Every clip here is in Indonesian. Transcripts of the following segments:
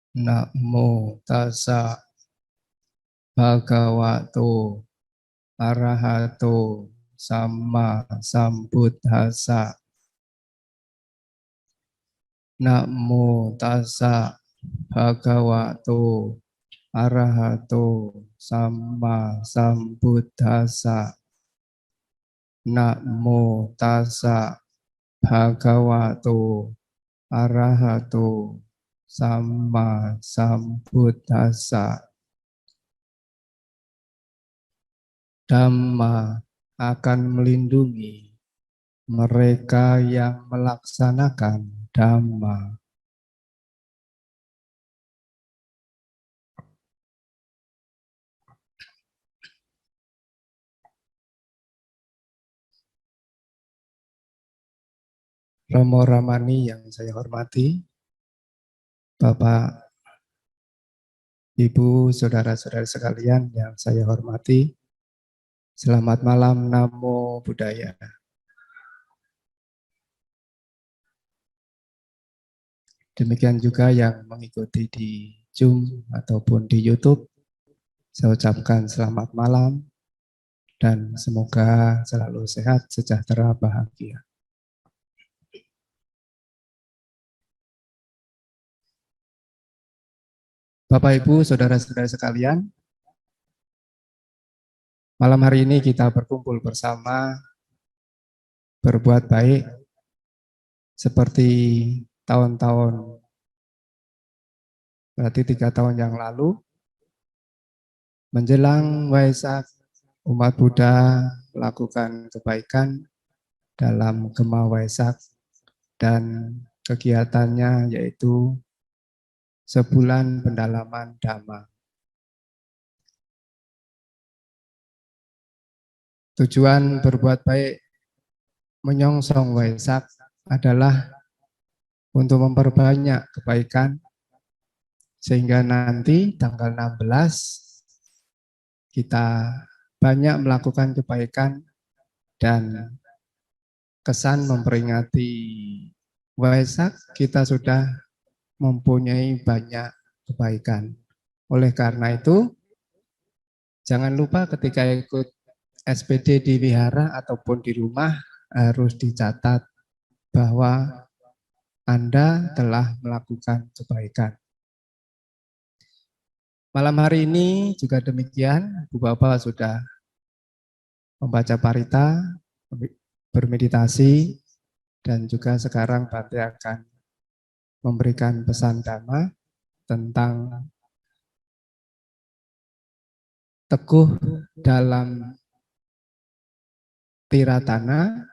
Namo tassa bhagavato arahato samma sambuddhassa. Namo tassa bhagavato arahato samma sambuddhassa. Namo tassa bhagavato arahato samma sambuddhassa. Dhamma akan melindungi mereka yang melaksanakan Dhamma. Romo Ramani yang saya hormati, Bapak, Ibu, saudara-saudara sekalian yang saya hormati, selamat malam, Namo Buddhaya. Demikian juga yang mengikuti di Zoom ataupun di YouTube, saya ucapkan selamat malam dan semoga selalu sehat, sejahtera, bahagia. Bapak, Ibu, saudara-saudara sekalian, malam hari ini kita berkumpul bersama, berbuat baik, seperti tahun-tahun, berarti 3 tahun yang lalu, menjelang Waisak, umat Buddha melakukan kebaikan dalam Gema Waisak dan kegiatannya yaitu sebulan pendalaman Dhamma. Tujuan berbuat baik menyongsong Waisak adalah untuk memperbanyak kebaikan sehingga nanti tanggal 16 kita banyak melakukan kebaikan dan kesan memperingati Waisak kita sudah mempunyai banyak kebaikan. Oleh karena itu, jangan lupa ketika ikut SPD di wihara ataupun di rumah harus dicatat bahwa Anda telah melakukan kebaikan. Malam hari ini juga demikian, Bu Bapak sudah membaca parita, bermeditasi, dan juga sekarang Bante akan memberikan pesan Dhamma tentang teguh dalam tiratana,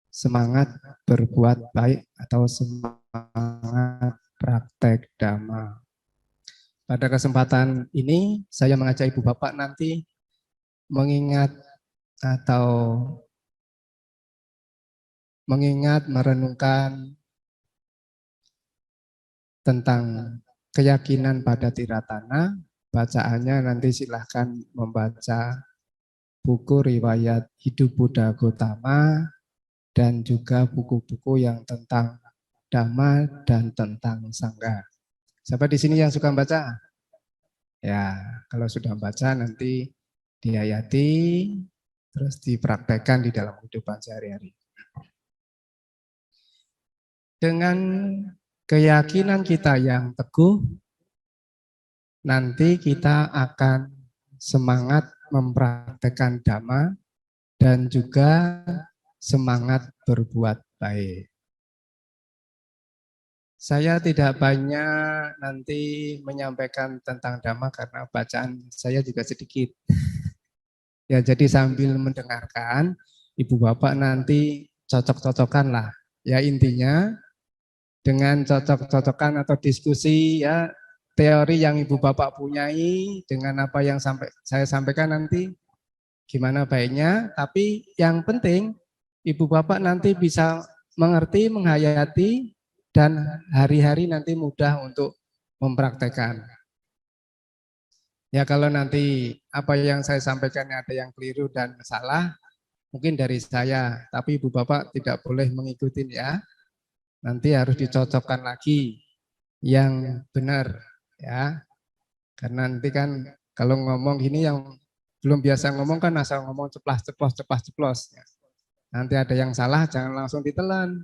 semangat berbuat baik atau semangat praktek Dhamma. Pada kesempatan ini saya mengajak Ibu Bapak nanti mengingat merenungkan tentang keyakinan pada tiratana. Bacaannya nanti silahkan membaca buku riwayat hidup Buddha Gautama dan juga buku-buku yang tentang Dhamma dan tentang Sangha. Siapa di sini yang suka baca? Ya, kalau sudah baca nanti dihayati, terus dipraktekkan di dalam kehidupan sehari-hari. Dengan keyakinan kita yang teguh, nanti kita akan semangat mempraktekkan Dhamma dan juga semangat berbuat baik. Saya tidak banyak nanti menyampaikan tentang Dhamma karena bacaan saya juga sedikit. Ya, jadi sambil mendengarkan, Ibu Bapak nanti cocok-cocokan lah. Ya, intinya dengan cocok-cocokan atau diskusi ya teori yang Ibu Bapak punyai dengan apa yang saya sampaikan nanti gimana baiknya, tapi yang penting Ibu Bapak nanti bisa mengerti, menghayati, dan hari-hari nanti mudah untuk mempraktekkan. Ya kalau nanti apa yang saya sampaikan ada yang keliru dan salah, mungkin dari saya, tapi Ibu Bapak tidak boleh mengikuti ya. Nanti harus dicocokkan lagi yang benar ya. Karena nanti kan kalau ngomong gini yang belum biasa ngomong kan asal ngomong ceplas-ceplos. Ya. Nanti ada yang salah jangan langsung ditelan.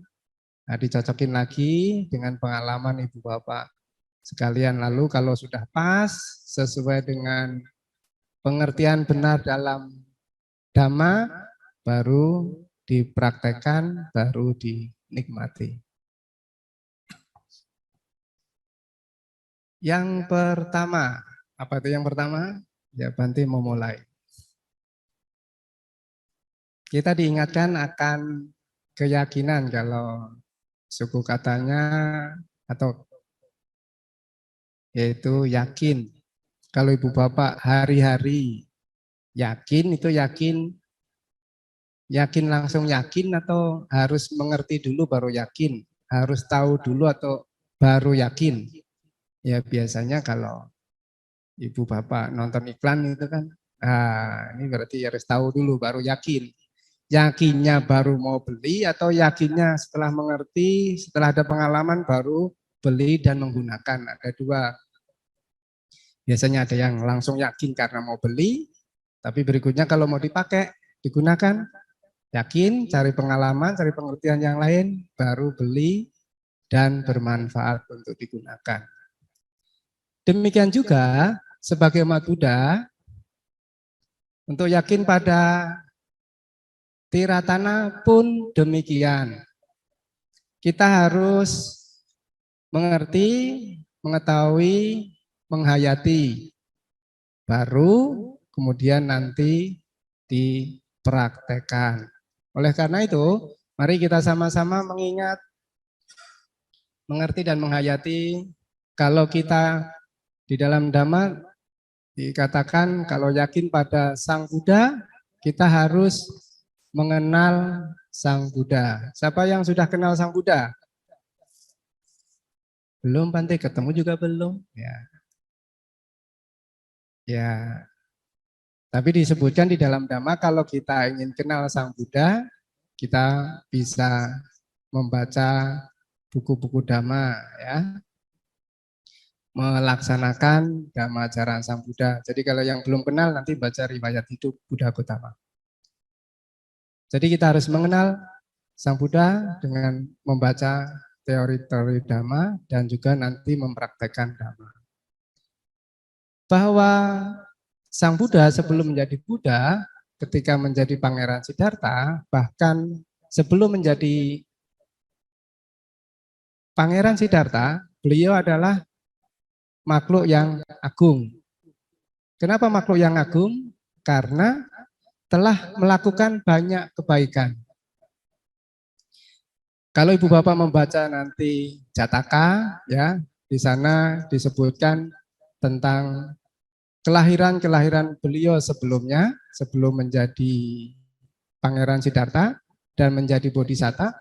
Nah, dicocokin lagi dengan pengalaman ibu bapak sekalian. Lalu kalau sudah pas sesuai dengan pengertian benar dalam dhamma, baru dipraktekkan, baru dinikmati. Yang pertama, apa itu yang pertama? Ya, Bante mau mulai. Kita diingatkan akan keyakinan kalau suku katanya atau yaitu yakin. Kalau ibu bapak hari-hari yakin itu yakin langsung yakin atau harus mengerti dulu baru yakin, harus tahu dulu atau baru yakin. Ya biasanya kalau ibu bapak nonton iklan itu kan, ini berarti harus tahu dulu baru yakin. Yakinnya baru mau beli atau yakinnya setelah mengerti, setelah ada pengalaman baru beli dan menggunakan. Ada dua. Biasanya ada yang langsung yakin karena mau beli, tapi berikutnya kalau mau dipakai, digunakan, yakin, cari pengalaman, cari pengertian yang lain, baru beli dan bermanfaat untuk digunakan. Demikian juga sebagai umat Buddha, untuk yakin pada Tiratana pun demikian. Kita harus mengerti, mengetahui, menghayati. Baru kemudian nanti dipraktekkan. Oleh karena itu, mari kita sama-sama mengingat, mengerti dan menghayati kalau kita di dalam Dhamma dikatakan kalau yakin pada Sang Buddha, kita harus mengenal Sang Buddha. Siapa yang sudah kenal Sang Buddha? Belum, Bante, ketemu juga belum? Ya. Tapi disebutkan di dalam Dhamma kalau kita ingin kenal Sang Buddha, kita bisa membaca buku-buku Dhamma ya. Melaksanakan Dhamma ajaran Sang Buddha. Jadi kalau yang belum kenal nanti baca riwayat hidup Buddha Gautama. Jadi kita harus mengenal Sang Buddha dengan membaca teori-teori Dhamma dan juga nanti mempraktekkan Dhamma. Bahwa Sang Buddha sebelum menjadi Buddha, ketika menjadi Pangeran Siddhartha, bahkan sebelum menjadi Pangeran Siddhartha, beliau adalah makhluk yang agung. Kenapa makhluk yang agung? Karena telah melakukan banyak kebaikan. Kalau ibu bapak membaca nanti Jataka, ya di sana disebutkan tentang kelahiran beliau sebelumnya, sebelum menjadi Pangeran Siddhartha dan menjadi Bodhisatta,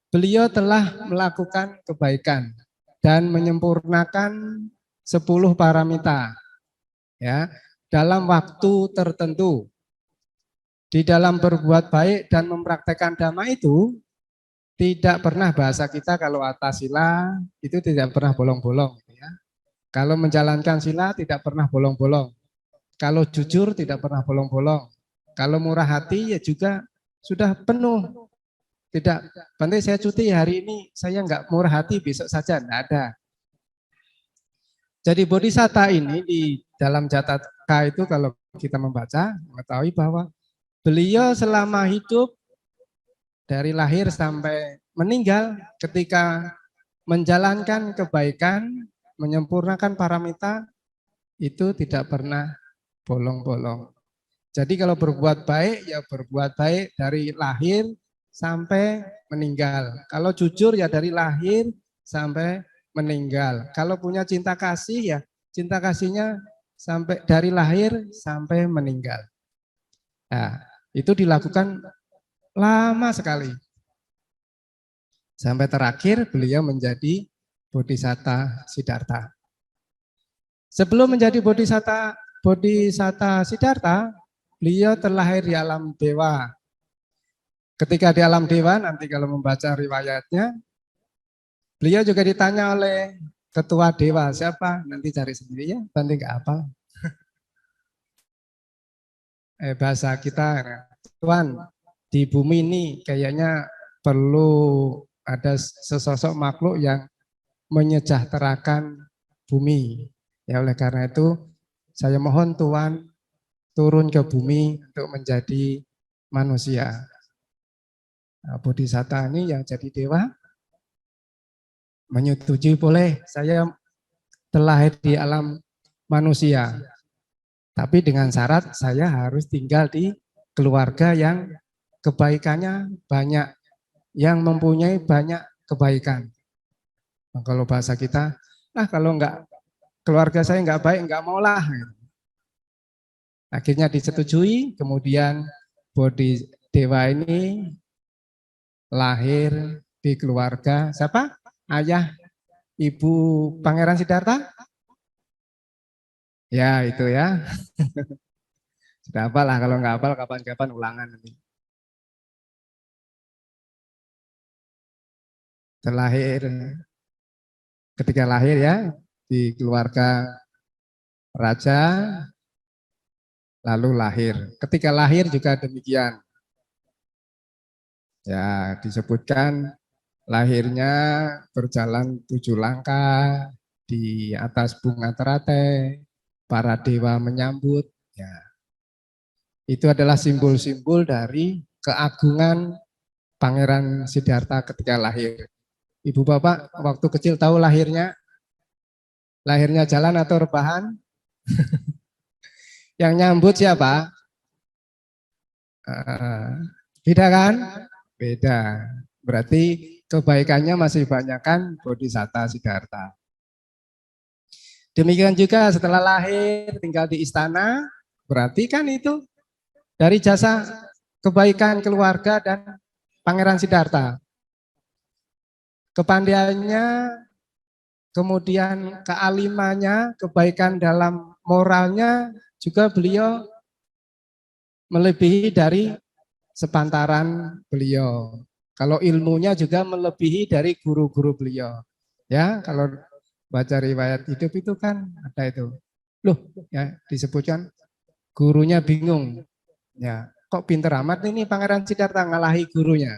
beliau telah melakukan kebaikan dan menyempurnakan 10 paramita ya dalam waktu tertentu. Di dalam berbuat baik dan mempraktekkan Dhamma itu tidak pernah bahasa kita kalau atas sila itu tidak pernah bolong-bolong ya. Kalau menjalankan sila tidak pernah bolong-bolong. Kalau jujur tidak pernah bolong-bolong. Kalau murah hati ya juga sudah penuh. Tidak, Bante saya cuti hari ini, saya enggak murah hati, besok saja, enggak ada. Jadi Bodhisatta ini di dalam Jataka itu kalau kita membaca, mengetahui bahwa beliau selama hidup dari lahir sampai meninggal ketika menjalankan kebaikan, menyempurnakan paramita, itu tidak pernah bolong-bolong. Jadi kalau berbuat baik, ya berbuat baik dari lahir sampai meninggal. Kalau jujur ya dari lahir sampai meninggal. Kalau punya cinta kasih ya cinta kasihnya sampai dari lahir sampai meninggal. Nah, itu dilakukan lama sekali. Sampai terakhir beliau menjadi Bodhisatta Siddhartha. Sebelum menjadi Bodhisatta Siddhartha, beliau terlahir di alam dewa. Ketika di alam dewa, nanti kalau membaca riwayatnya, Beliau juga ditanya oleh ketua dewa, siapa? Nanti cari sendiri ya, nanti nggak apa. Bahasa kita, Tuhan, di bumi ini kayaknya perlu ada sesosok makhluk yang menyejahterakan bumi. Ya oleh karena itu saya mohon Tuhan turun ke bumi untuk menjadi manusia. Nah, Bodhisatta ini yang jadi dewa menyetujui, boleh saya terlahir di alam manusia. Tapi dengan syarat saya harus tinggal di keluarga yang kebaikannya banyak, yang mempunyai banyak kebaikan. Nah, kalau bahasa kita, kalau enggak keluarga saya enggak baik, enggak maulah. Akhirnya disetujui, kemudian Bodhi Dewa ini lahir di keluarga siapa? Ayah, ibu Pangeran Siddhartha? Ya itu ya. Sudah hafal lah, kalau nggak hafal kapan-kapan ulangan nanti. Terlahir, ketika lahir ya di keluarga raja, lalu lahir. Ketika lahir juga demikian. Ya disebutkan lahirnya berjalan 7 langkah di atas bunga teratai, para dewa menyambut. Ya, itu adalah simbol-simbol dari keagungan Pangeran Siddhartha ketika lahir. Ibu bapak waktu kecil tahu lahirnya jalan atau rebahan? Yang nyambut siapa? Beda kan? Beda. Berarti kebaikannya masih banyak kan Bodhisatta Siddhartha. Demikian juga setelah lahir tinggal di istana, berarti kan itu dari jasa kebaikan keluarga dan Pangeran Siddhartha. Kepandaiannya, kemudian kealimannya, kebaikan dalam moralnya juga beliau melebihi dari sepantaran beliau. Kalau ilmunya juga melebihi dari guru-guru beliau. Ya, kalau baca riwayat hidup itu kan ada itu. Loh, ya disebutkan gurunya bingung. Ya, kok pinter amat ini Pangeran Siddhartha ngalahi gurunya.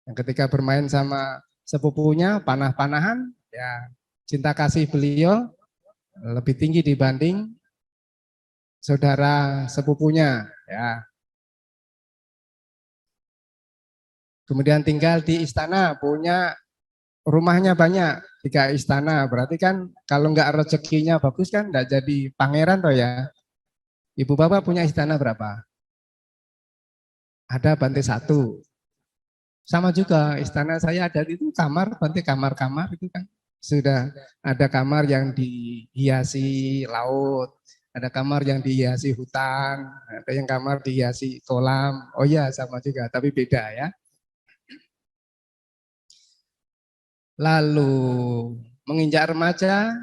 Yang ketika bermain sama sepupunya panah-panahan, ya cinta kasih beliau lebih tinggi dibanding saudara sepupunya, ya. Kemudian tinggal di istana, punya rumahnya banyak, 3 istana. Berarti kan kalau nggak rezekinya bagus kan nggak jadi pangeran toh ya. Ibu bapak punya istana berapa? Ada Bante 1. Sama juga istana saya ada itu kamar, Bante kamar-kamar itu kan. Sudah ada kamar yang dihiasi laut, ada kamar yang dihiasi hutan, ada yang kamar dihiasi kolam. Oh iya sama juga, tapi beda ya. Lalu menginjak remaja,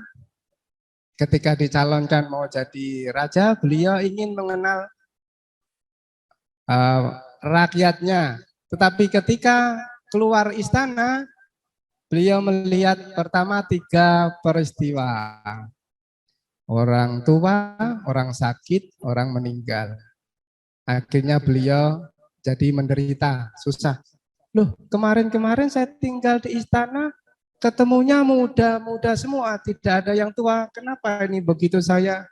ketika dicalonkan mau jadi raja, beliau ingin mengenal rakyatnya. Tetapi ketika keluar istana, beliau melihat pertama 3 peristiwa. Orang tua, orang sakit, orang meninggal. Akhirnya beliau jadi menderita, susah. Loh, kemarin-kemarin saya tinggal di istana, ketemunya muda-muda semua, tidak ada yang tua. Kenapa ini begitu saya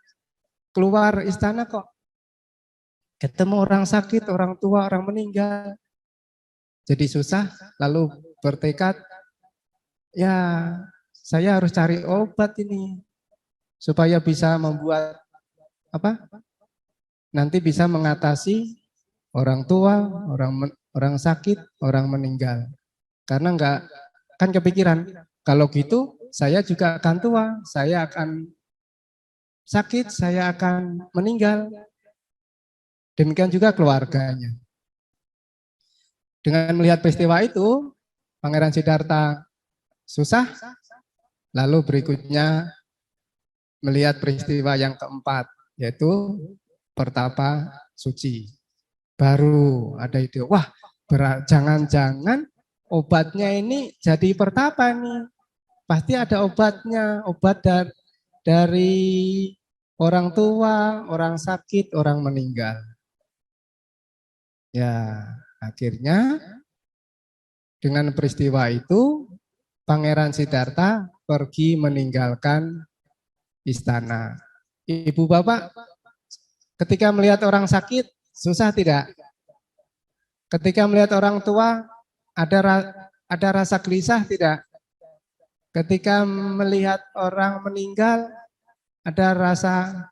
keluar istana kok ketemu orang sakit, orang tua, orang meninggal. Jadi susah, lalu bertekad, ya saya harus cari obat ini supaya bisa membuat apa? Nanti bisa mengatasi orang tua, orang sakit, orang meninggal. Karena enggak kan kepikiran, kalau gitu saya juga akan tua, saya akan sakit, saya akan meninggal. Demikian juga keluarganya. Dengan melihat peristiwa itu, Pangeran Siddhartha susah, lalu berikutnya melihat peristiwa yang keempat, yaitu pertapa suci. Baru ada ide, wah jangan-jangan obatnya ini jadi pertapa nih. Pasti ada obatnya, obat dari orang tua, orang sakit, orang meninggal. Ya, akhirnya dengan peristiwa itu Pangeran Siddhartha pergi meninggalkan istana. Ibu bapak, ketika melihat orang sakit, susah tidak? Ketika melihat orang tua, ada rasa gelisah tidak? Ketika melihat orang meninggal, ada rasa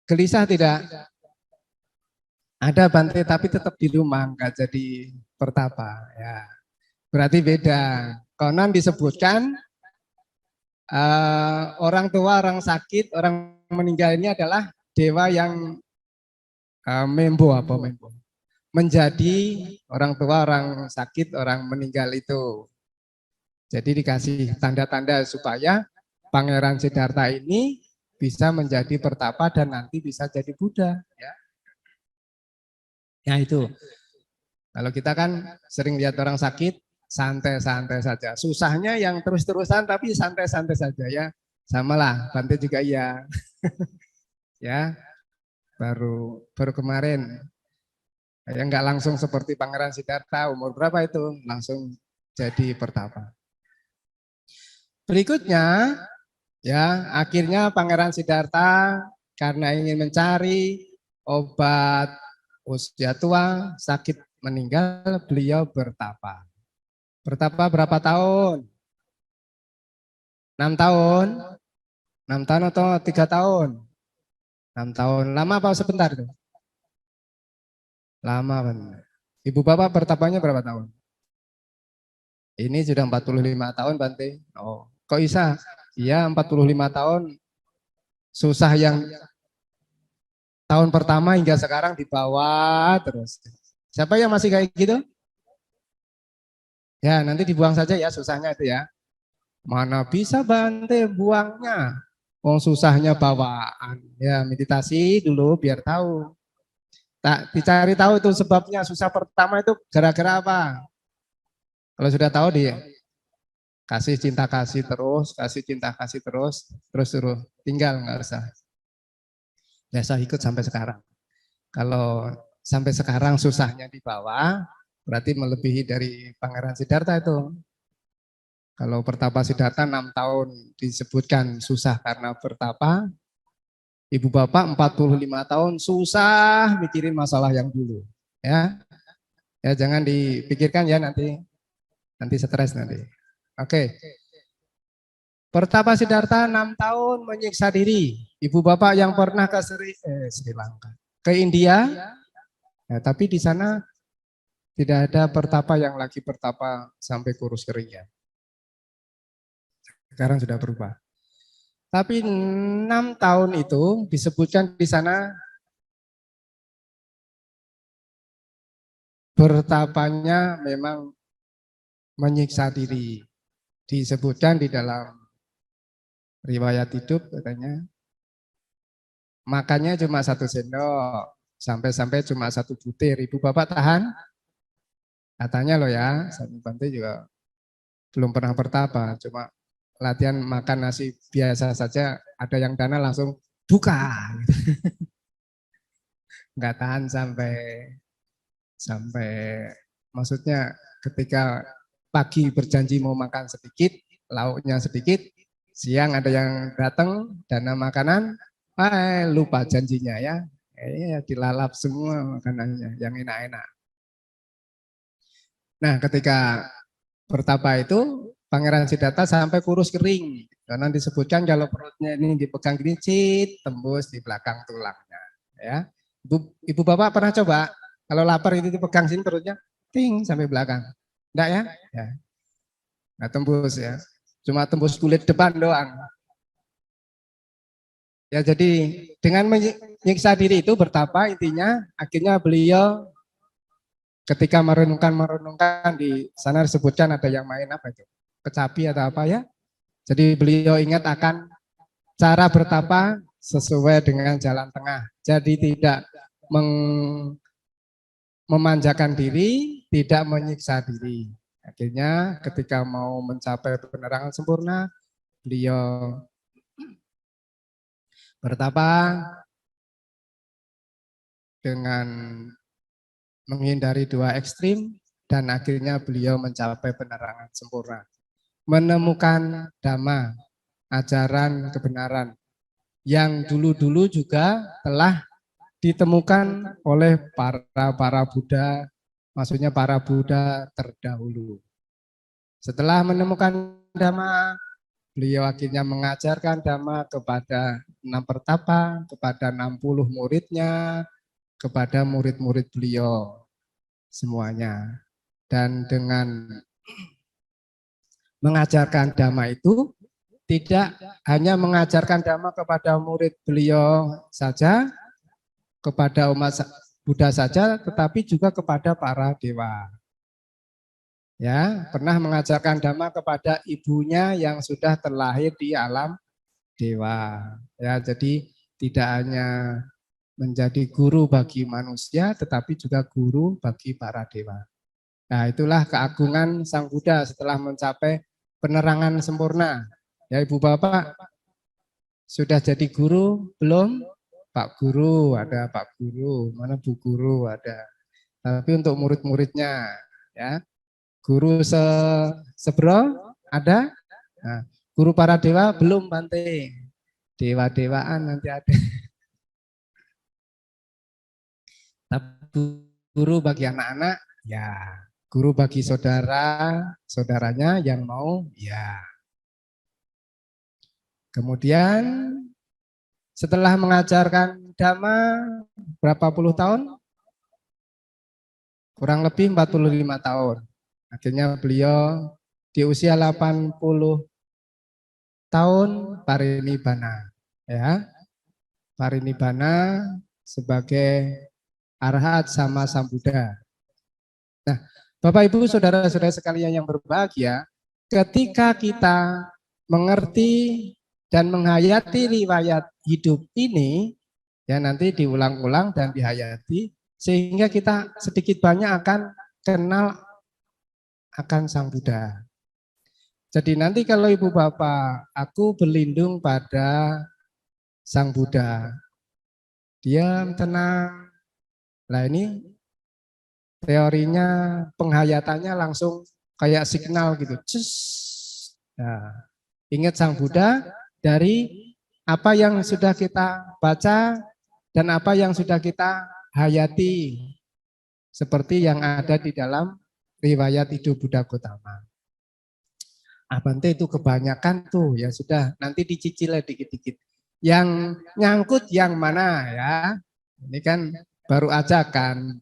gelisah tidak? Ada Bante, tapi tetap di rumah, nggak jadi pertapa. Ya, berarti beda. Konon disebutkan orang tua, orang sakit, orang meninggal ini adalah dewa yang membo apa membo, menjadi orang tua, orang sakit, orang meninggal itu. Jadi dikasih tanda-tanda supaya Pangeran Siddhartha ini bisa menjadi pertapa dan nanti bisa jadi Buddha. Ya, ya itu. Kalau kita kan sering lihat orang sakit, santai-santai saja. Susahnya yang terus-terusan tapi santai-santai saja ya. Samalah, Bante juga iya. Ya, baru kemarin. Ya nggak langsung seperti Pangeran Siddhartha, umur berapa itu? Langsung jadi pertapa. Berikutnya, ya akhirnya Pangeran Siddhartha karena ingin mencari obat usia tua, sakit meninggal, beliau bertapa. Bertapa berapa tahun? 6 tahun? 6 tahun atau 3 tahun? 6 tahun. Lama apa sebentar tuh? Lama benar. Ibu bapak bertapanya berapa tahun? Ini sudah 45 tahun Bante. Oh, kok bisa? Iya 45 tahun. Susah yang tahun pertama hingga sekarang dibawa terus. Siapa yang masih kayak gitu? Ya nanti dibuang saja ya susahnya itu ya. Mana bisa Bante buangnya? Wong susahnya bawaan. Ya meditasi dulu biar tahu. Tak dicari tahu itu sebabnya susah pertama itu gara-gara apa? Kalau sudah tahu dia kasih cinta kasih terus suruh tinggal nggak usah. Biasa ikut sampai sekarang. Kalau sampai sekarang susahnya di bawah, berarti melebihi dari Pangeran Siddhartha itu. Kalau pertapa Siddhartha 6 tahun disebutkan susah karena bertapa, ibu bapak 45 tahun susah mikirin masalah yang dulu. Ya, ya jangan dipikirkan ya nanti stres nanti. Oke. Pertapa Siddhartha 6 tahun menyiksa diri. Ibu bapak yang pernah ke Sri Lanka, ke India, ya, tapi di sana tidak ada pertapa yang lagi pertapa sampai kurus kering ya. Sekarang sudah berubah. Tapi 6 tahun itu disebutkan di sana bertapanya memang menyiksa diri. Disebutkan di dalam riwayat hidup katanya makannya cuma 1 sendok, sampai-sampai cuma 1 butir. Ibu bapak tahan? Katanya loh ya, Sami Bante juga belum pernah bertapa, cuma latihan makan nasi biasa saja, ada yang dana langsung buka. Nggak tahan sampai maksudnya ketika pagi berjanji mau makan sedikit, lauknya sedikit, siang ada yang datang, dana makanan, lupa janjinya ya. Dilalap semua makanannya yang enak-enak. Nah, ketika pertapa itu Pangeran Siddhartha sampai kurus kering. Karena disebutkan kalau perutnya ini dipegang gini, tembus di belakang tulangnya. Ya, ibu bapak pernah coba kalau lapar itu dipegang sini perutnya, ting sampai belakang. Enggak ya? Ya. Nggak tembus ya. Cuma tembus kulit depan doang. Ya jadi dengan menyiksa diri itu bertapa intinya akhirnya beliau ketika merenungkan di sana disebutkan ada yang main apa itu? Kecapi atau apa ya? Jadi beliau ingat akan cara bertapa sesuai dengan jalan tengah. Jadi tidak memanjakan diri, tidak menyiksa diri. Akhirnya ketika mau mencapai penerangan sempurna, beliau bertapa dengan menghindari dua ekstrim dan akhirnya beliau mencapai penerangan sempurna. Menemukan dhamma, ajaran kebenaran yang dulu-dulu juga telah ditemukan oleh para Buddha, maksudnya para Buddha terdahulu. Setelah menemukan dhamma, beliau akhirnya mengajarkan dhamma kepada 6 pertapa, kepada 60 muridnya, kepada murid-murid beliau semuanya. Dan dengan mengajarkan dhamma itu, tidak hanya mengajarkan dhamma kepada murid beliau saja, kepada umat Buddha saja, tetapi juga kepada para dewa. Ya, pernah mengajarkan dhamma kepada ibunya yang sudah terlahir di alam dewa. Ya, jadi tidak hanya menjadi guru bagi manusia, tetapi juga guru bagi para dewa. Nah, itulah keagungan Sang Buddha setelah mencapai penerangan sempurna. Ya, Ibu Bapak sudah jadi guru belum? Pak Guru, ada Pak Guru, mana Bu Guru ada. Tapi untuk murid-muridnya, ya, guru sebro ada. Nah, guru para dewa belum Bante. Dewa-dewaan nanti ada. Tapi guru bagi anak-anak, ya. Guru bagi saudaranya yang mau, ya. Kemudian setelah mengajarkan dhamma berapa puluh tahun? Kurang lebih 45 tahun. Akhirnya beliau di usia 80 tahun parinibbana, ya. Parinibbana sebagai arhat sama Sang Buddha. Nah, Bapak Ibu saudara-saudara sekalian yang berbahagia, ketika kita mengerti dan menghayati riwayat hidup ini, ya nanti diulang-ulang dan dihayati, sehingga kita sedikit banyak akan kenal akan Sang Buddha. Jadi nanti kalau Ibu Bapak, aku berlindung pada Sang Buddha, diam, tenang. Nah ini teorinya, penghayatannya langsung kayak signal gitu. Cus. Nah, ingat Sang Buddha dari apa yang sudah kita baca dan apa yang sudah kita hayati. Seperti yang ada di dalam riwayat hidup Buddha Gautama. Bante itu kebanyakan tuh, ya sudah nanti dicicil dikit-dikit. Yang nyangkut yang mana ya? Ini kan baru ajakan.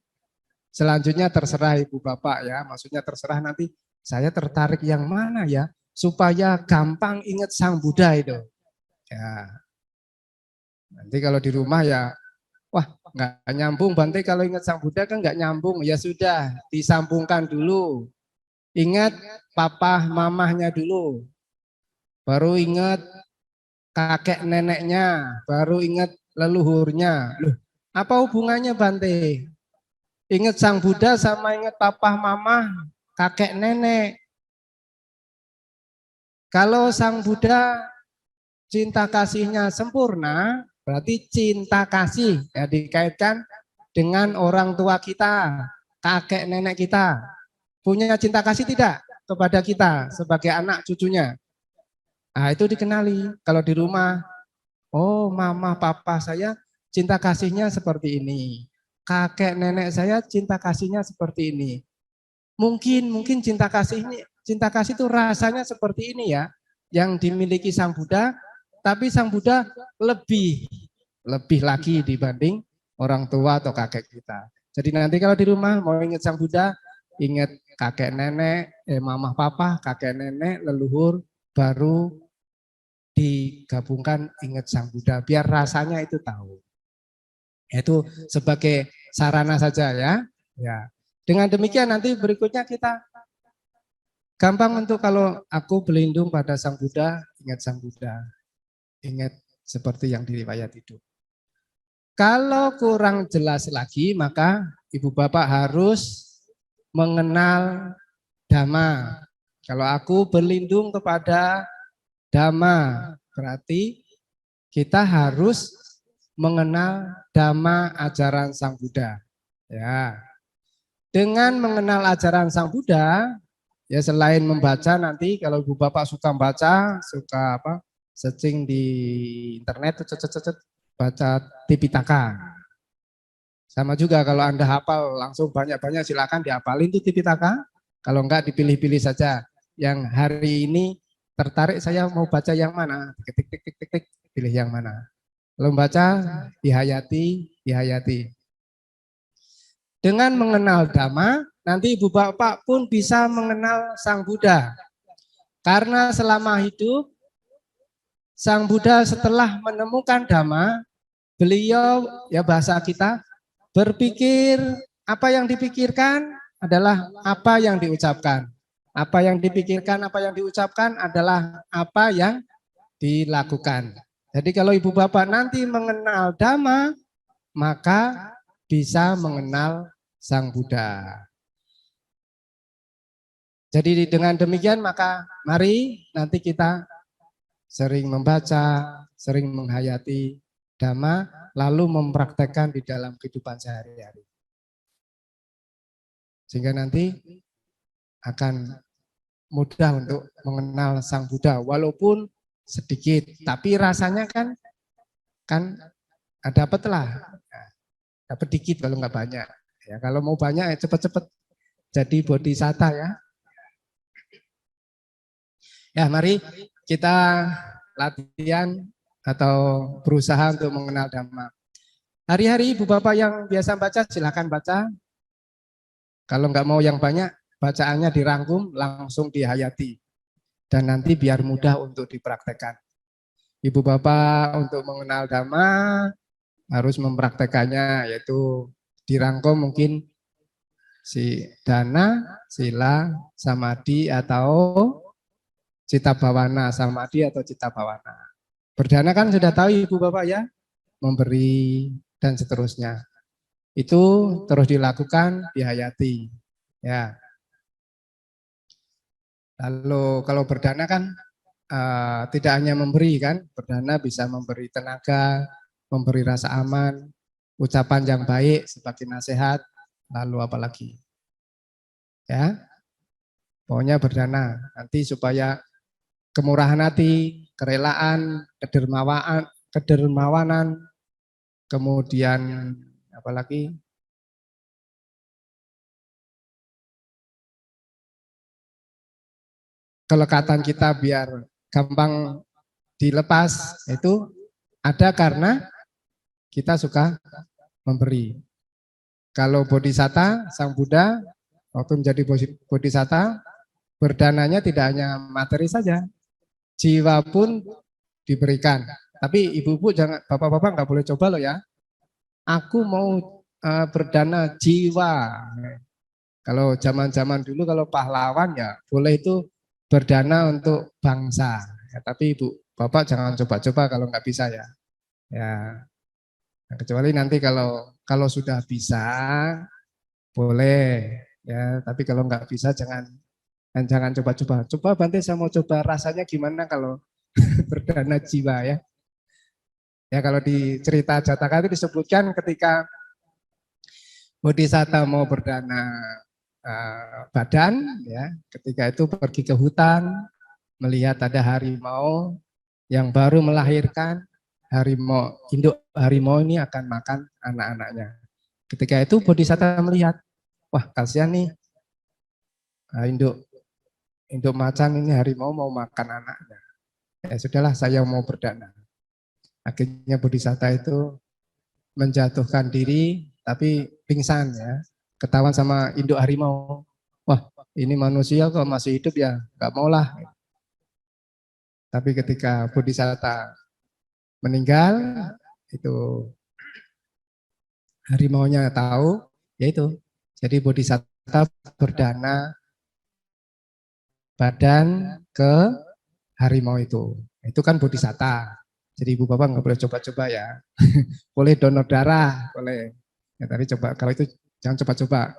Selanjutnya terserah Ibu Bapak ya, maksudnya terserah nanti saya tertarik yang mana ya, supaya gampang ingat Sang Buddha itu. Ya. Nanti kalau di rumah ya, wah nggak nyambung Bante kalau ingat Sang Buddha kan nggak nyambung. Ya sudah, disambungkan dulu. Ingat papa mamahnya dulu. Baru ingat kakek neneknya, baru ingat leluhurnya. Loh, apa hubungannya Bante? Ingat Sang Buddha sama ingat papa mama, kakek nenek. Kalau Sang Buddha cinta kasihnya sempurna, berarti cinta kasih ya dikaitkan dengan orang tua kita, kakek nenek kita. Punya cinta kasih tidak kepada kita sebagai anak cucunya? Nah, itu dikenali. Kalau di rumah, oh mama papa saya cinta kasihnya seperti ini. Kakek nenek saya cinta kasihnya seperti ini. Mungkin cinta kasih itu rasanya seperti ini ya, yang dimiliki Sang Buddha, tapi Sang Buddha lebih lagi dibanding orang tua atau kakek kita. Jadi nanti kalau di rumah mau ingat Sang Buddha, ingat kakek nenek, mama papa, kakek nenek, leluhur, baru digabungkan ingat Sang Buddha, biar rasanya itu tahu. Itu sebagai sarana saja ya. Ya. Dengan demikian nanti berikutnya kita gampang untuk kalau aku berlindung pada Sang Buddha, ingat Sang Buddha. Ingat seperti yang di riwayat hidup. Kalau kurang jelas lagi, maka Ibu Bapak harus mengenal Dhamma. Kalau aku berlindung kepada Dhamma, berarti kita harus mengenal Dhamma ajaran Sang Buddha. Ya. Dengan mengenal ajaran Sang Buddha, ya selain membaca nanti kalau Ibu Bapak suka baca, suka searching di internet, baca Tipitaka. Sama juga kalau Anda hafal langsung banyak-banyak silakan dihafalin itu Tipitaka. Kalau enggak dipilih-pilih saja. Yang hari ini tertarik saya mau baca yang mana? Tik tik tik tik tik pilih yang mana. Kalau baca dihayati. Dengan mengenal Dhamma, nanti Ibu Bapak pun bisa mengenal Sang Buddha. Karena selama hidup Sang Buddha setelah menemukan Dhamma, beliau ya bahasa kita berpikir, apa yang dipikirkan adalah apa yang diucapkan. Apa yang dipikirkan, apa yang diucapkan adalah apa yang dilakukan. Jadi kalau Ibu Bapak nanti mengenal Dhamma, maka bisa mengenal Sang Buddha. Jadi dengan demikian maka mari nanti kita sering membaca, sering menghayati Dhamma, lalu mempraktekkan di dalam kehidupan sehari-hari. Sehingga nanti akan mudah untuk mengenal Sang Buddha, walaupun sedikit, tapi rasanya kan dapatlah, dapat dikit kalau nggak banyak. Ya, kalau mau banyak ya cepat-cepat jadi bodhisatta ya. Ya, mari kita latihan atau berusaha untuk mengenal Dhamma. Hari-hari Ibu Bapak yang biasa baca silakan baca. Kalau nggak mau yang banyak, bacaannya dirangkum langsung dihayati. Dan nanti biar mudah untuk dipraktekkan. Ibu Bapak untuk mengenal Dhamma harus mempraktekannya, yaitu dirangkum mungkin si dana, sila, samadhi atau cita bawana, samadhi atau cita bawana. Berdana kan sudah tahu Ibu Bapak ya, memberi dan seterusnya. Itu terus dilakukan, dihayati. Ya. Lalu kalau berdana kan tidak hanya memberi kan, berdana bisa memberi tenaga, memberi rasa aman, ucapan yang baik sebagai nasihat, lalu apalagi. Ya. Pokoknya berdana nanti supaya kemurahan hati, kerelaan, kedermawanan, kemudian apalagi kelekatan kita biar gampang dilepas itu ada karena kita suka memberi. Kalau bodhisatta, Sang Buddha waktu menjadi bodhisatta, berdananya tidak hanya materi saja, jiwa pun diberikan. Tapi ibu-ibu jangan, bapak-bapak nggak boleh coba loh ya. Aku mau berdana jiwa. Kalau zaman-zaman dulu kalau pahlawan ya boleh itu berdana untuk bangsa. Ya, tapi ibu, bapak jangan coba-coba kalau nggak bisa ya. Ya, kecuali nanti kalau sudah bisa boleh ya. Tapi kalau nggak bisa jangan coba-coba. Coba Bante saya mau coba rasanya gimana kalau berdana jiwa ya. Ya kalau di cerita Jataka itu disebutkan ketika bodhisatta mau berdana badan ya, ketika itu pergi ke hutan melihat ada harimau yang baru melahirkan, induk harimau ini akan makan anak-anaknya. Ketika itu bodhisatta melihat, wah kasihan nih induk macan ini harimau mau makan anaknya. Ya sudahlah saya mau berdana. Akhirnya bodhisatta itu menjatuhkan diri tapi pingsan ya. Ketahuan sama induk harimau. Wah, ini manusia kok masih hidup ya, nggak maulah. Tapi ketika bodhisatta meninggal, itu harimaunya tahu, yaitu. Jadi bodhisatta berdana badan ke harimau itu. Itu kan bodhisatta. Jadi ibu bapak nggak boleh coba-coba ya. Boleh donor darah, boleh. Ya, tapi coba kalau itu jangan coba-coba.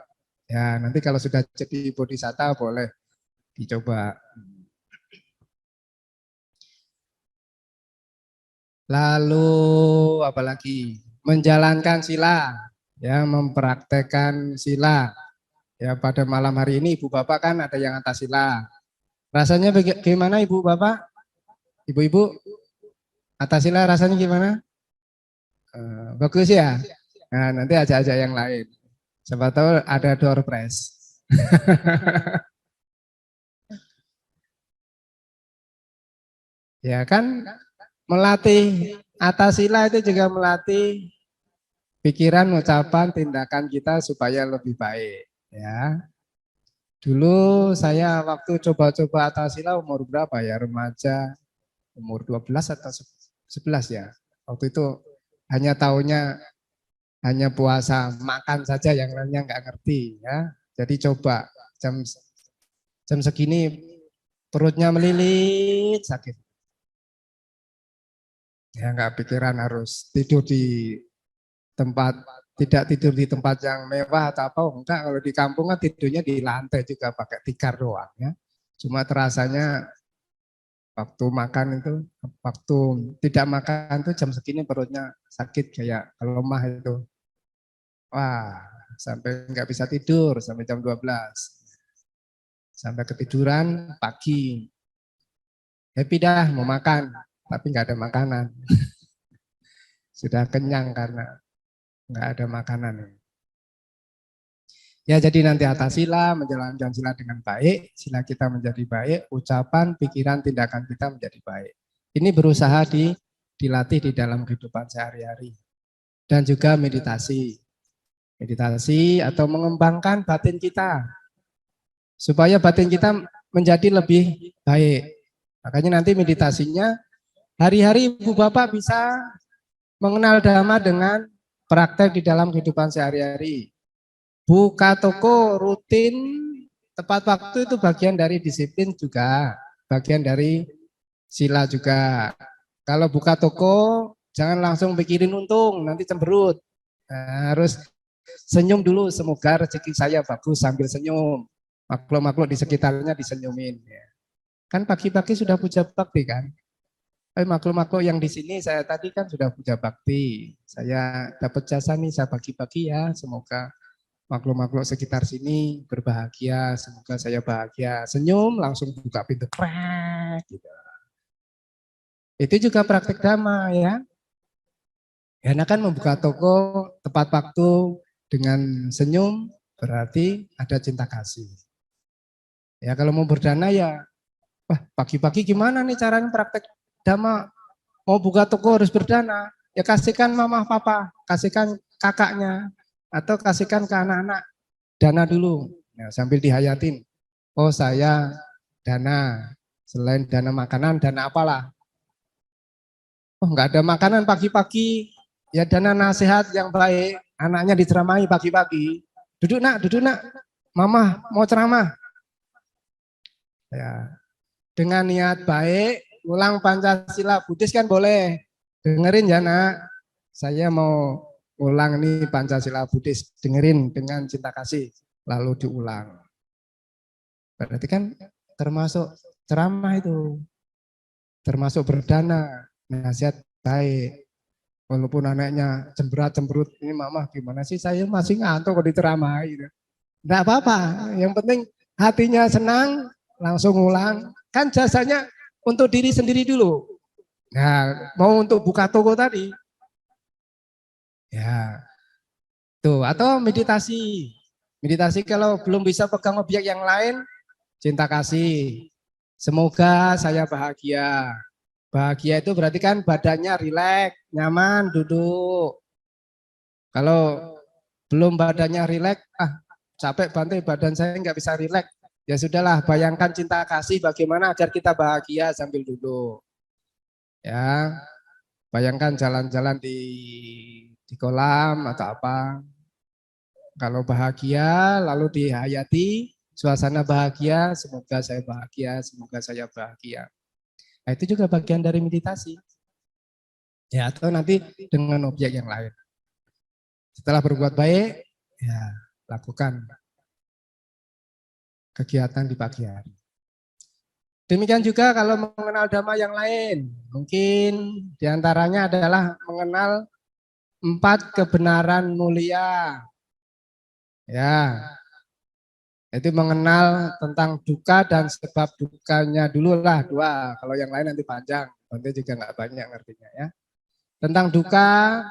Ya, nanti kalau sudah jadi bodhisatta boleh dicoba. Lalu apalagi? Menjalankan sila, ya, mempraktekkan sila. Ya, pada malam hari ini Ibu Bapak kan ada yang atas sila. Rasanya bagaimana Ibu Bapak? Ibu-ibu atas sila rasanya gimana? Bagus ya? Nah, nanti ajak-ajak yang lain. Siapa tahu ada door prize. Ya kan melatih atas sila itu juga melatih pikiran, ucapan, tindakan kita supaya lebih baik. Ya, dulu saya waktu coba-coba atas sila umur berapa ya, remaja, umur 12 atau 11 ya. Waktu itu hanya taunya hanya puasa, makan saja, yang lainnya nggak ngerti ya. Jadi coba jam jam segini perutnya melilit sakit. Ya nggak pikiran harus tidur di tempat, tidak tidur di tempat yang mewah atau apa, enggak. Kalau di kampung kan tidurnya di lantai juga pakai tikar doang ya. Cuma terasanya waktu makan itu, waktu tidak makan tuh jam segini perutnya sakit kayak lemah itu. Wah, sampai nggak bisa tidur sampai jam 12. Sampai ketiduran pagi. Happy dah mau makan, tapi nggak ada makanan. Sudah kenyang karena nggak ada makanan. Ya, jadi nanti atas sila, menjalankan sila dengan baik, sila kita menjadi baik, ucapan, pikiran, tindakan kita menjadi baik. Ini berusaha dilatih di dalam kehidupan sehari-hari. Dan juga meditasi. Meditasi atau mengembangkan batin kita. Supaya batin kita menjadi lebih baik. Makanya nanti meditasinya, hari-hari Ibu Bapak bisa mengenal Dhamma dengan praktek di dalam kehidupan sehari-hari. Buka toko rutin tepat waktu itu bagian dari disiplin juga, bagian dari sila juga. Kalau buka toko jangan langsung pikirin untung, nanti cemberut. Nah, harus senyum dulu, semoga rezeki saya bagus sambil senyum. Makhluk-makhluk di sekitarnya disenyumin. Kan pagi-pagi sudah puja bakti kan. Makhluk-makhluk yang di sini saya tadi kan sudah puja bakti. Saya dapat jasa nih, saya bagi-bagi ya, semoga makhluk-makhluk sekitar sini berbahagia, semoga saya bahagia. Senyum langsung buka pintu krek gitu. Itu juga praktek dhamma ya. Karena kan membuka toko tepat waktu dengan senyum berarti ada cinta kasih. Ya kalau mau berdana ya, wah pagi-pagi gimana nih caranya praktek dhamma? Mau buka toko harus berdana. Ya kasihkan mama papa, kasihkan kakaknya, atau kasihkan ke anak-anak dana dulu. Ya, sambil dihayatin. Oh saya dana, selain dana makanan, dana apalah. Oh nggak ada makanan pagi-pagi, ya dana nasihat yang baik, anaknya diceramahi pagi-pagi. Duduk nak, mama mau ceramah. Ya, dengan niat baik, ulang Pancasila Buddhis kan boleh. Dengerin ya nak, saya mau ulang nih Pancasila Buddhis, dengerin dengan cinta kasih, lalu diulang. Berarti kan termasuk ceramah itu, termasuk berdana, nasihat baik. Walaupun anaknya cemberut, ini mama gimana sih, saya masih ngantuk kok diceramahi. Enggak apa-apa, yang penting hatinya senang, langsung ulang. Kan jasanya untuk diri sendiri dulu. Nah, mau untuk buka toko tadi, ya tuh, atau meditasi. Meditasi kalau belum bisa pegang objek yang lain, cinta kasih. Semoga saya bahagia. Bahagia itu berarti kan badannya rileks, nyaman, duduk. Kalau belum badannya rileks, capek bantai badan saya nggak bisa rileks. Ya sudahlah, bayangkan cinta kasih bagaimana agar kita bahagia sambil duduk. Ya, bayangkan jalan-jalan di kolam atau apa. Kalau bahagia, lalu dihayati, suasana bahagia, semoga saya bahagia, semoga saya bahagia. Nah, itu juga bagian dari meditasi. Ya, atau nanti dengan objek yang lain. Setelah berbuat baik, ya lakukan. kegiatan di pagi hari. Demikian juga kalau mengenal dhamma yang lain, mungkin diantaranya adalah mengenal 4 kebenaran mulia. Ya, itu mengenal tentang duka dan sebab dukanya dulu lah 2. Kalau yang lain nanti panjang, nanti juga nggak banyak ngertinya ya. Tentang duka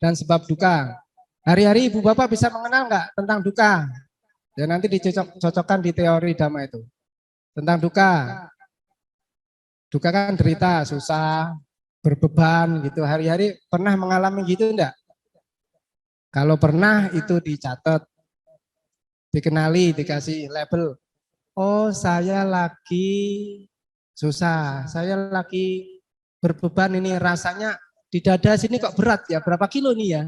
dan sebab duka. Hari-hari ibu bapak bisa mengenal nggak tentang duka? Ya nanti dicocokkan di teori dhamma itu. Tentang duka. Duka kan derita, susah, berbeban gitu. Hari-hari pernah mengalami gitu enggak? Kalau pernah itu dicatat, dikenali, dikasih label. Oh, saya lagi susah, saya lagi berbeban ini rasanya di dada sini kok berat ya, berapa kilo nih ya?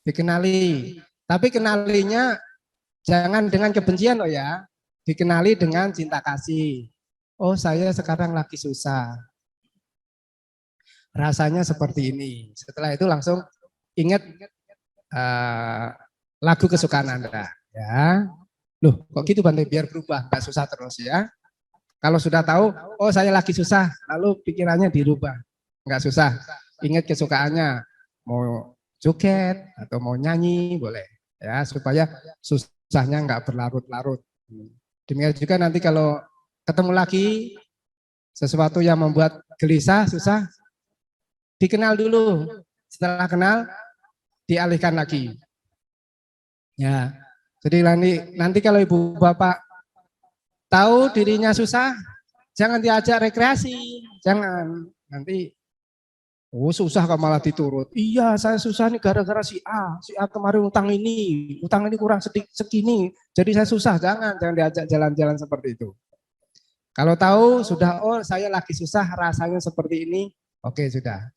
Dikenali. Tapi kenalinya jangan dengan kebencian loh ya. Dikenali dengan cinta kasih. Oh, saya sekarang lagi susah. Rasanya seperti ini. Setelah itu langsung ingat lagu kesukaan Anda. Ya, loh kok gitu Bante, biar berubah, nggak susah terus ya. Kalau sudah tahu, oh saya lagi susah, lalu pikirannya dirubah, nggak susah. Ingat kesukaannya, mau joget atau mau nyanyi boleh, ya supaya susahnya nggak berlarut-larut. Demikian juga nanti kalau ketemu lagi sesuatu yang membuat gelisah, susah, dikenal dulu. Setelah kenal, dialihkan lagi. Ya, jadi nanti kalau ibu bapak tahu dirinya susah, jangan diajak rekreasi, jangan. Nanti, oh susah kok malah diturut. Iya, saya susah nih gara-gara si A. Si A kemarin utang ini kurang segini. Jadi saya susah, jangan diajak jalan-jalan seperti itu. Kalau tahu sudah, oh saya lagi susah, rasanya seperti ini, oke sudah.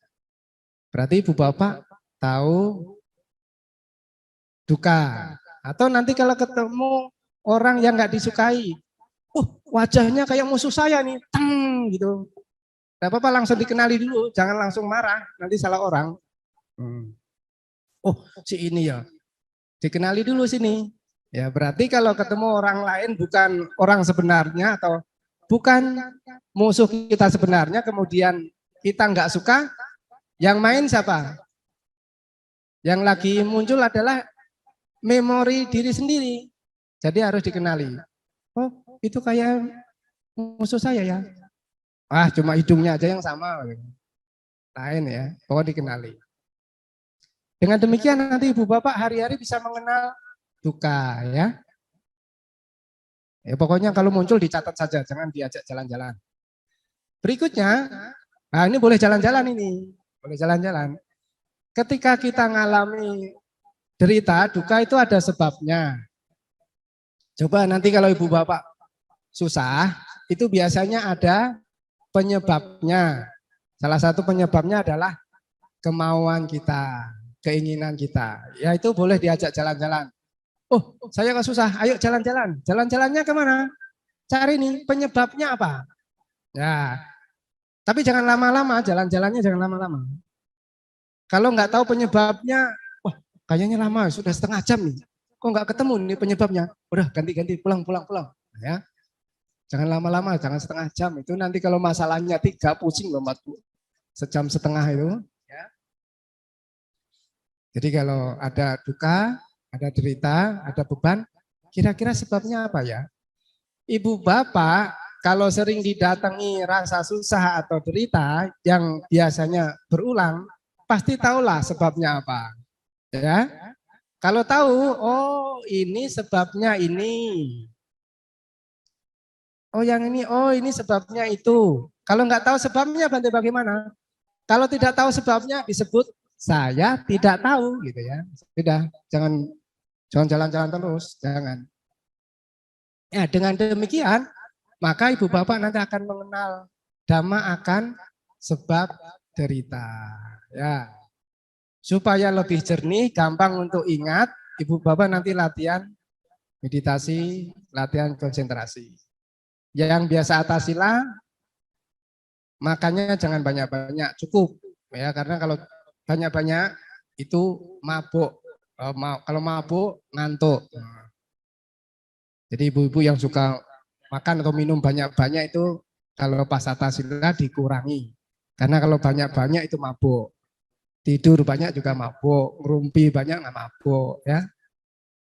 Berarti ibu bapak tahu duka. Atau nanti kalau ketemu orang yang nggak disukai, wajahnya kayak musuh saya nih, teng gitu. Gak apa-apa langsung dikenali dulu, jangan langsung marah, nanti salah orang. Oh si ini ya, dikenali dulu sini. Ya berarti kalau ketemu orang lain bukan orang sebenarnya atau bukan musuh kita sebenarnya, kemudian kita nggak suka, yang main siapa? Yang lagi muncul adalah memori diri sendiri. Jadi harus dikenali. Oh itu kayak musuh saya ya. Ah cuma hidungnya aja yang sama. Lain ya, pokoknya dikenali. Dengan demikian nanti ibu bapak hari-hari bisa mengenal duka ya. Ya pokoknya kalau muncul dicatat saja, jangan diajak jalan-jalan. Berikutnya, nah ini boleh jalan-jalan ini, boleh jalan-jalan. Ketika kita ngalami derita, duka itu ada sebabnya. Coba nanti kalau ibu bapak susah, itu biasanya ada penyebabnya. Salah satu penyebabnya adalah kemauan kita, keinginan kita. Ya itu boleh diajak jalan-jalan. Oh, saya kok susah, ayo jalan-jalan. Jalan-jalannya kemana? Cari nih penyebabnya apa. Ya, tapi jangan lama-lama, jalan-jalannya jangan lama-lama. Kalau nggak tahu penyebabnya, wah kayaknya lama, sudah setengah jam nih. Kok nggak ketemu nih penyebabnya? Udah ganti-ganti, pulang. Ya, jangan lama-lama, jangan setengah jam. Itu nanti kalau masalahnya 3 pusing loh, 4 sejam setengah itu. Ya. Jadi kalau ada duka, ada derita, ada beban, kira-kira sebabnya apa ya? Ibu bapak kalau sering didatangi rasa susah atau derita yang biasanya berulang, pasti tahulah sebabnya apa. Ya. Kalau tahu, oh ini sebabnya ini. Oh ini sebabnya itu. Kalau nggak tahu sebabnya bagaimana? Kalau tidak tahu sebabnya disebut saya tidak tahu gitu ya. Sudah, jangan jalan-jalan terus, jangan. Ya, dengan demikian maka ibu bapak nanti akan mengenal dhamma akan sebab derita. Ya. Supaya lebih jernih, gampang untuk ingat, ibu bapak nanti latihan meditasi, latihan konsentrasi. Yang biasa atas sila, makannya jangan banyak-banyak, cukup. Ya, karena kalau banyak-banyak itu mabuk. Kalau mabuk ngantuk. Jadi ibu-ibu yang suka makan atau minum banyak-banyak itu kalau pas atasila dikurangi. Karena kalau banyak-banyak itu mabuk. Tidur banyak juga mabuk, ngerumpi banyak nggak mabuk ya.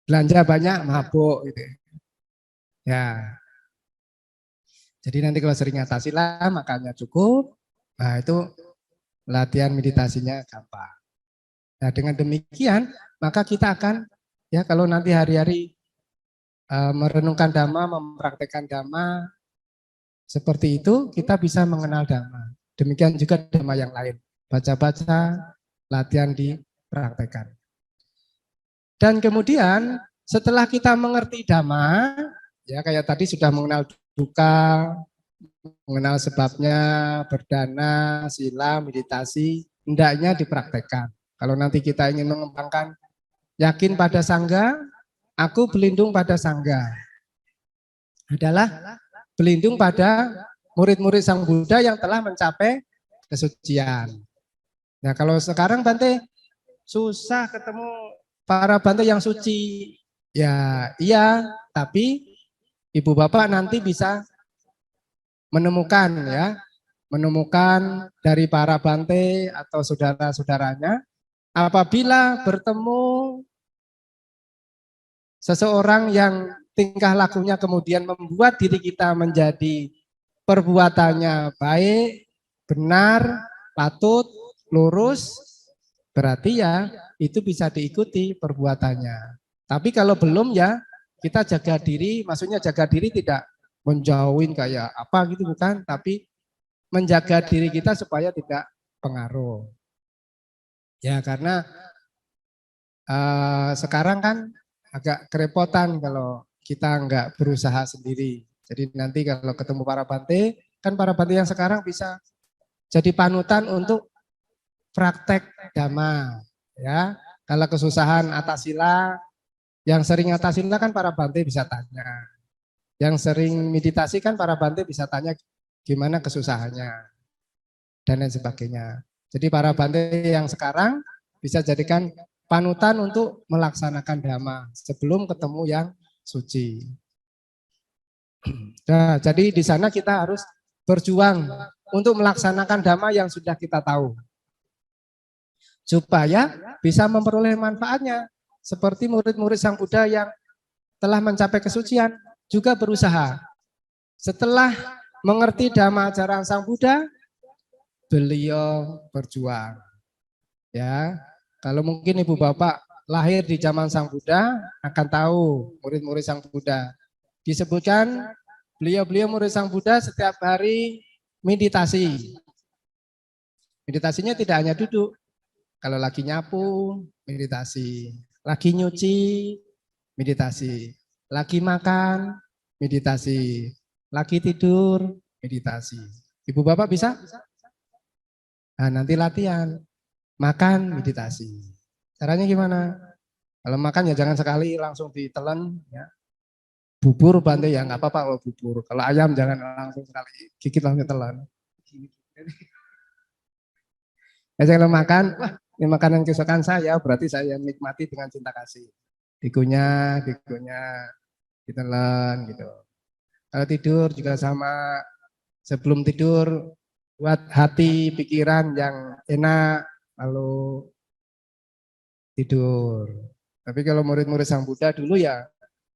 Belanja banyak mabuk gitu. Ya. Jadi nanti kalau sering atasila makannya cukup, nah itu latihan meditasinya gampang. Nah, dengan demikian maka kita akan ya kalau nanti hari-hari merenungkan dhamma, mempraktekkan dhamma seperti itu kita bisa mengenal dhamma. Demikian juga dhamma yang lain. Baca-baca, latihan dipraktekkan. Dan kemudian setelah kita mengerti dhamma, ya kayak tadi sudah mengenal duka, mengenal sebabnya, berdana, sila, meditasi, hendaknya dipraktekkan. Kalau nanti kita ingin mengembangkan yakin pada sangga, aku berlindung pada sangga. Adalah berlindung pada murid-murid Sang Buddha yang telah mencapai kesucian. Nah kalau sekarang Bante susah ketemu para Bante yang suci. Ya iya, tapi ibu bapak nanti bisa menemukan ya, menemukan dari para Bante atau saudara-saudaranya apabila bertemu seseorang yang tingkah lakunya kemudian membuat diri kita menjadi perbuatannya baik, benar, patut, lurus, berarti ya itu bisa diikuti perbuatannya. Tapi kalau belum ya kita jaga diri, maksudnya jaga diri tidak menjauhin kayak apa gitu bukan, tapi menjaga diri kita supaya tidak pengaruh. Ya karena sekarang kan agak kerepotan kalau kita nggak berusaha sendiri. Jadi nanti kalau ketemu para Bante, kan para Bante yang sekarang bisa jadi panutan untuk praktek dhamma. Ya, kalau kesusahan atasila, yang sering atasila kan para Bante bisa tanya. Yang sering meditasi kan para Bante bisa tanya gimana kesusahannya dan lain sebagainya. Jadi para Bante yang sekarang bisa jadikan panutan untuk melaksanakan dhamma sebelum ketemu yang suci. Nah, jadi di sana kita harus berjuang untuk melaksanakan dhamma yang sudah kita tahu. Supaya bisa memperoleh manfaatnya. Seperti murid-murid Sang Buddha yang telah mencapai kesucian juga berusaha. Setelah mengerti dhamma ajaran Sang Buddha, beliau berjuang. Ya, kalau mungkin ibu bapak lahir di zaman Sang Buddha akan tahu murid-murid Sang Buddha. Disebutkan beliau-beliau murid Sang Buddha setiap hari meditasi. Meditasinya tidak hanya duduk. Kalau lagi nyapu, meditasi. Lagi nyuci, meditasi. Lagi makan, meditasi. Lagi tidur, meditasi. Ibu bapak bisa? Nah, nanti latihan. Makan, meditasi. Caranya gimana? Kalau makan ya jangan sekali langsung ditelan. Ya. Bubur Bante ya nggak apa-apa kalau bubur. Kalau ayam jangan langsung sekali gigit langsung telan. Ya kalau makan, wah ini makanan kesukaan saya, berarti saya nikmati dengan cinta kasih. Dikunyah, ditelan gitu. Kalau tidur juga sama, sebelum tidur buat hati, pikiran yang enak, lalu tidur. Tapi kalau murid-murid Sang Buddha dulu ya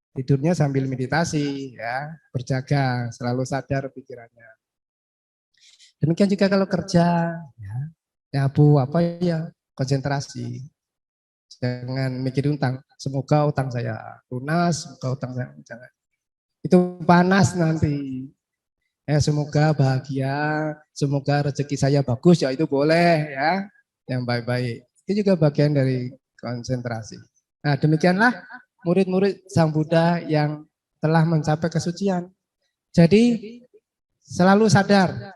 tidurnya sambil meditasi ya, berjaga, selalu sadar pikirannya. Demikian juga kalau kerja, ya, nyapu apa ya, konsentrasi. Jangan mikir utang, semoga utang saya lunas, semoga utang saya jangan. Itu panas nanti. Semoga bahagia, semoga rezeki saya bagus, ya itu boleh ya, yang baik-baik. Itu juga bagian dari konsentrasi. Nah demikianlah murid-murid Sang Buddha yang telah mencapai kesucian. Jadi selalu sadar.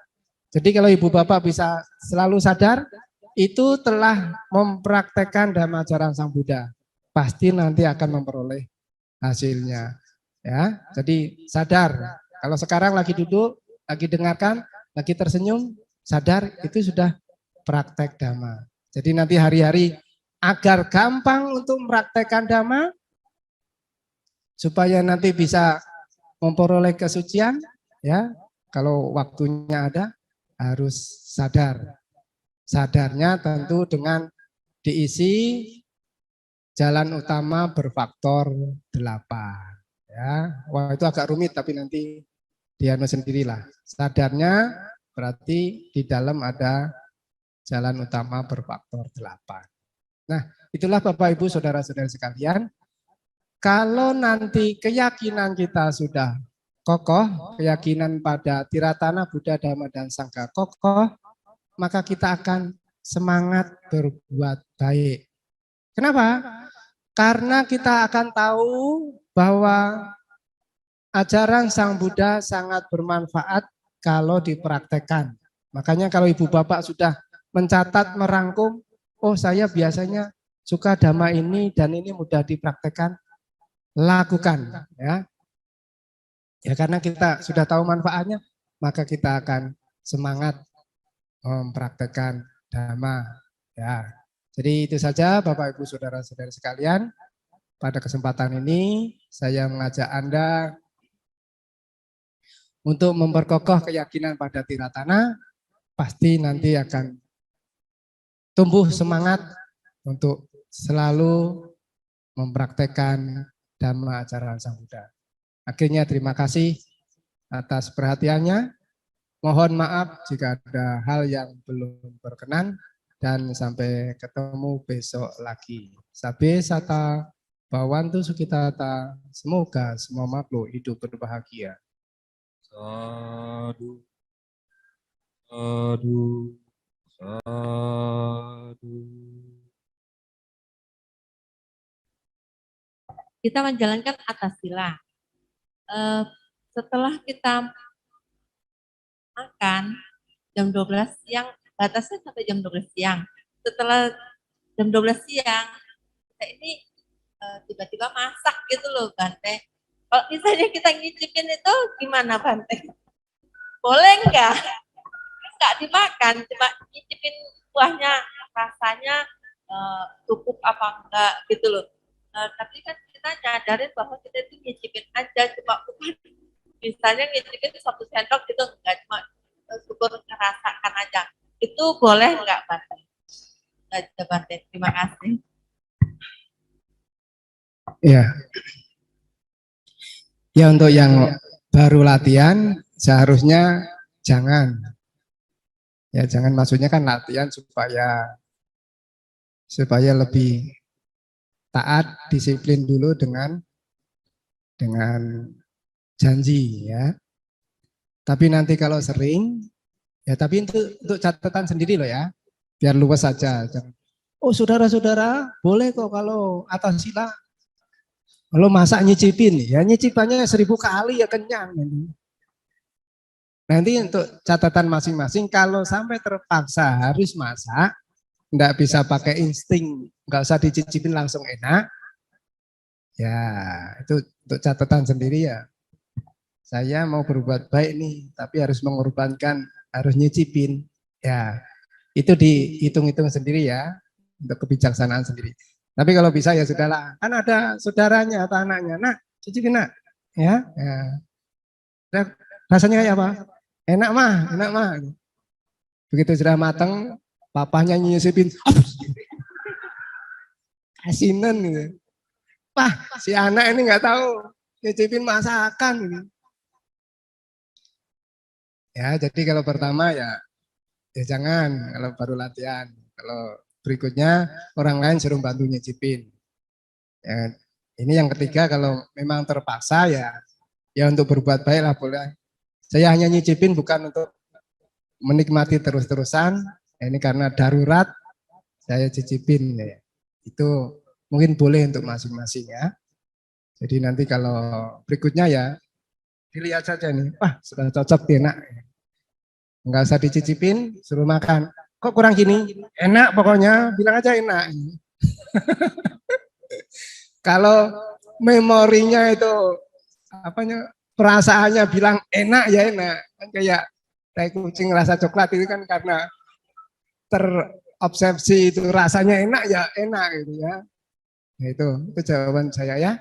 Jadi kalau ibu bapak bisa selalu sadar, itu telah mempraktekkan dhamma ajaran Sang Buddha. Pasti nanti akan memperoleh hasilnya. Ya, jadi sadar. Kalau sekarang lagi duduk, lagi dengarkan, lagi tersenyum, sadar itu sudah praktek dhamma. Jadi nanti hari-hari agar gampang untuk mempraktekkan dhamma, supaya nanti bisa memperoleh kesucian, ya. Kalau waktunya ada harus sadar. Sadarnya tentu dengan diisi jalan utama berfaktor 8. Ya, wah itu agak rumit tapi nanti dianu sendirilah. Sadarnya berarti di dalam ada jalan utama berfaktor 8. Nah, itulah Bapak Ibu saudara-saudara sekalian. Kalau nanti keyakinan kita sudah kokoh, keyakinan pada Tiratana, Buddha, Dhamma, dan Sangha kokoh, maka kita akan semangat berbuat baik. Kenapa? Karena kita akan tahu bahwa ajaran Sang Buddha sangat bermanfaat kalau dipraktekkan. Makanya kalau ibu bapak sudah mencatat, merangkum, oh saya biasanya suka dhamma ini dan ini mudah dipraktekkan, lakukan. Ya karena kita sudah tahu manfaatnya, maka kita akan semangat mempraktekkan dhamma. Ya, jadi itu saja Bapak Ibu saudara-saudara sekalian. Pada kesempatan ini saya mengajak Anda untuk memperkokoh keyakinan pada Tiratana, pasti nanti akan tumbuh semangat untuk selalu mempraktekkan dhamma ajaran Sang Buddha. Akhirnya terima kasih atas perhatiannya. Mohon maaf jika ada hal yang belum berkenan dan sampai ketemu besok lagi. Sabe sata bawantu sukitata. Semoga semua makhluk hidup berbahagia. Sadu, sadu, sadu. Kita menjalankan atas sila. Setelah kita makan jam 12 siang, batasnya sampai jam 12 siang. Setelah jam 12 siang, kita ini tiba-tiba masak gitu loh, Bante. Kalau misalnya kita ngicipin itu gimana, Bante? Boleh enggak? Enggak dimakan, cuma ngicipin buahnya, rasanya cukup apa enggak gitu loh. Tapi kan kita nyadarin bahwa kita itu ngicipin aja, cuma bukan misalnya ngicipin 1 sendok gitu, enggak, cuma syukur ngerasakan aja. Itu boleh enggak, Bante? Enggak, Bante. Terima kasih. Ya. Ya untuk yang baru latihan seharusnya jangan. Ya jangan, maksudnya kan latihan supaya lebih taat, disiplin dulu dengan janji ya. Tapi nanti kalau sering, ya tapi untuk catatan sendiri loh ya, biar luas saja. Oh saudara-saudara, boleh kok kalau atas sila, kalau masak nyicipin, ya nyicipannya 1000 kali ya kenyang. Nanti untuk catatan masing-masing, kalau sampai terpaksa harus masak, enggak bisa pakai insting, enggak usah dicicipin langsung enak. Ya, itu untuk catatan sendiri ya. Saya mau berbuat baik nih, tapi harus mengorbankan, harus nyicipin. Ya, itu dihitung-hitung sendiri ya, untuk kebijaksanaan sendiri. Tapi kalau bisa ya sudahlah, kan ada saudaranya atau anaknya, nak cicipin nak, ya. Rasanya kayak apa? Enak mah. Begitu sudah matang, papahnya nyicipin, asinan gitu. Wah, si anak ini nggak tahu nyicipin masakan gitu. Ya, jadi kalau pertama ya jangan, kalau baru latihan. Kalau berikutnya orang lain suruh bantu nyicipin. Ya, ini yang ketiga kalau memang terpaksa ya untuk berbuat baik lah boleh. Saya hanya nyicipin bukan untuk menikmati terus-terusan. Ini karena darurat saya cicipin ya. Itu mungkin boleh untuk masing-masing ya. Jadi nanti kalau berikutnya ya dilihat saja nih, wah sudah cocok enak. Enggak usah dicicipin, suruh makan. Kok kurang gini? Enak pokoknya, bilang aja enak. Kalau memorinya itu perasaannya bilang enak ya enak. Kan kayak kucing rasa coklat itu kan karena terobsesi itu rasanya enak ya enak gitu ya. Nah, itu jawaban saya ya.